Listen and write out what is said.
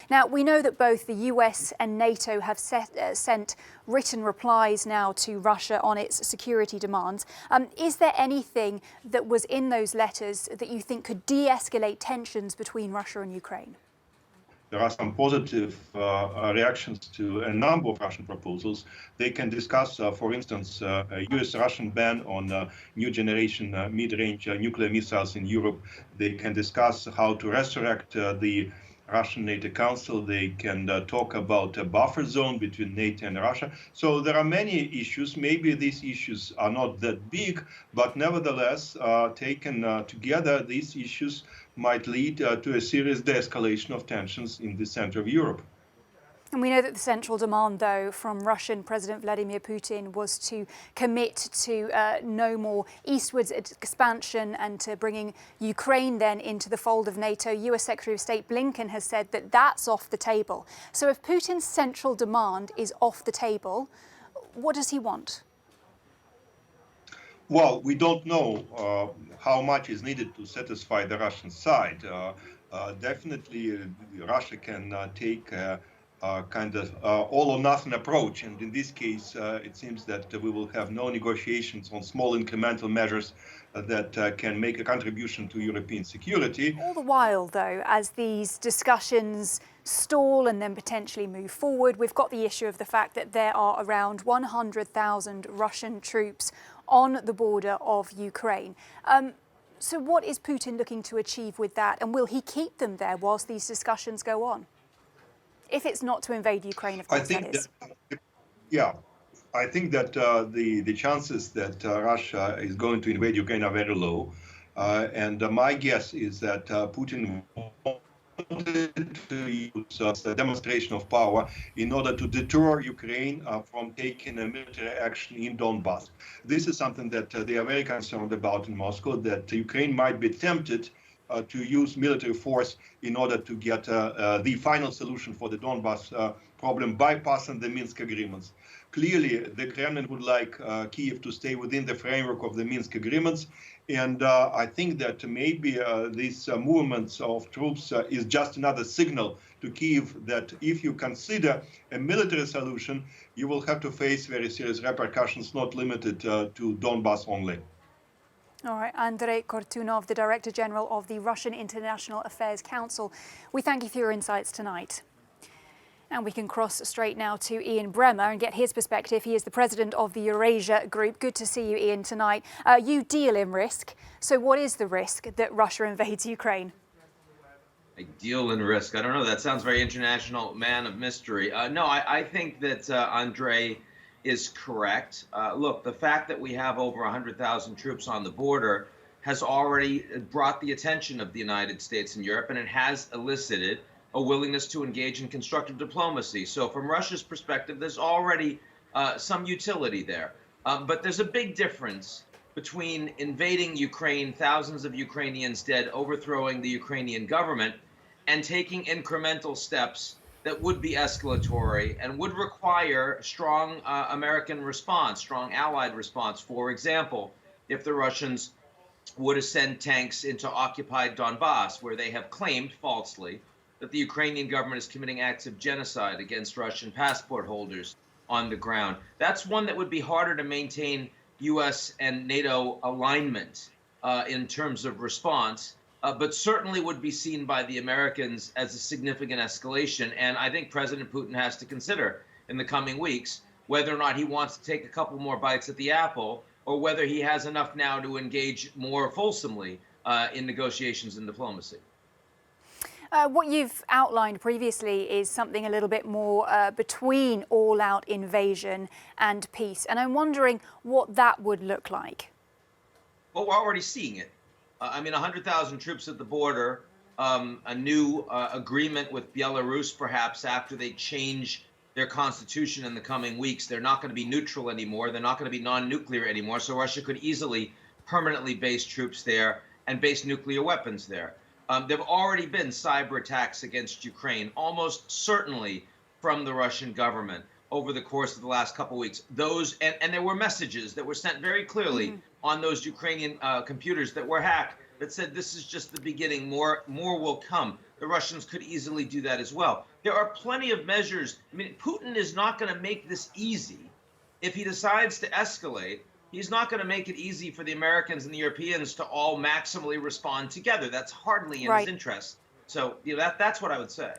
Now, we know that both the US and NATO have sent written replies now to Russia on its security demands. Is there anything that was in those letters that you think could de-escalate tensions between Russia and Ukraine? There are some positive reactions to a number of Russian proposals. They can discuss, for instance, a US-Russian ban on new generation mid-range nuclear missiles in Europe. They can discuss how to resurrect the Russian NATO Council. They can talk about a buffer zone between NATO and Russia. So there are many issues. Maybe these issues are not that big, but nevertheless, taken together, these issues might lead to a serious de-escalation of tensions in the center of Europe. And we know that the central demand, though, from Russian President Vladimir Putin was to commit to no more eastwards expansion and to bringing Ukraine then into the fold of NATO. US Secretary of State Blinken has said that that's off the table. So if Putin's central demand is off the table, what does he want? Well, we don't know how much is needed to satisfy the Russian side. Definitely, Russia can take a kind of all or nothing approach. And in this case, it seems that we will have no negotiations on small incremental measures that can make a contribution to European security. All the while, though, as these discussions stall and then potentially move forward, we've got the issue of the fact that there are around 100,000 Russian troops on the border of Ukraine. So what is Putin looking to achieve with that? And will he keep them there whilst these discussions go on? If it's not to invade Ukraine, of course, that is. I think that the chances that Russia is going to invade Ukraine are very low. And my guess is that Putin wanted to use a demonstration of power in order to deter Ukraine from taking a military action in Donbass. This is something that they are very concerned about in Moscow, that Ukraine might be tempted to use military force in order to get the final solution for the Donbass problem, bypassing the Minsk agreements. Clearly, the Kremlin would like Kyiv to stay within the framework of the Minsk agreements. And I think that maybe these movements of troops is just another signal to Kyiv that if you consider a military solution, you will have to face very serious repercussions, not limited to Donbass only. All right, Andrei Kortunov, the Director General of the Russian International Affairs Council. We thank you for your insights tonight. And we can cross straight now to Ian Bremmer and get his perspective. He is the president of the Eurasia Group. Good to see you, Ian, tonight. You deal in risk. So what is the risk that Russia invades Ukraine? I deal in risk. I don't know. That sounds very international, man of mystery. No, I think that Andrei is correct. Look, the fact that we have over 100,000 troops on the border has already brought the attention of the United States and Europe, and it has elicited a willingness to engage in constructive diplomacy. So from Russia's perspective, there's already some utility there. But there's a big difference between invading Ukraine, thousands of Ukrainians dead, overthrowing the Ukrainian government, and taking incremental steps that would be escalatory and would require strong American response, strong allied response. For example, if the Russians were to send tanks into occupied Donbass, where they have claimed falsely that the Ukrainian government is committing acts of genocide against Russian passport holders on the ground. That's one that would be harder to maintain U.S. and NATO alignment in terms of response, but certainly would be seen by the Americans as a significant escalation. And I think President Putin has to consider in the coming weeks whether or not he wants to take a couple more bites at the apple, or whether he has enough now to engage more fulsomely in negotiations and diplomacy. What you've outlined previously is something a little bit more between all-out invasion and peace. And I'm wondering what that would look like. Well, we're already seeing it. I mean, 100,000 troops at the border, a new agreement with Belarus, perhaps, after they change their constitution in the coming weeks. They're not going to be neutral anymore. They're not going to be non-nuclear anymore. So Russia could easily permanently base troops there and base nuclear weapons there. There have already been cyber attacks against Ukraine, almost certainly from the Russian government over the course of the last couple of weeks. Those and there were messages that were sent very clearly on those Ukrainian computers that were hacked that said this is just the beginning, more will come. The Russians could easily do that as well. There are plenty of measures. I mean, Putin is not going to make this easy. If he decides to escalate, he's not going to make it easy for the Americans and the Europeans to all maximally respond together. That's hardly in his interest. So, you know, that's what I would say.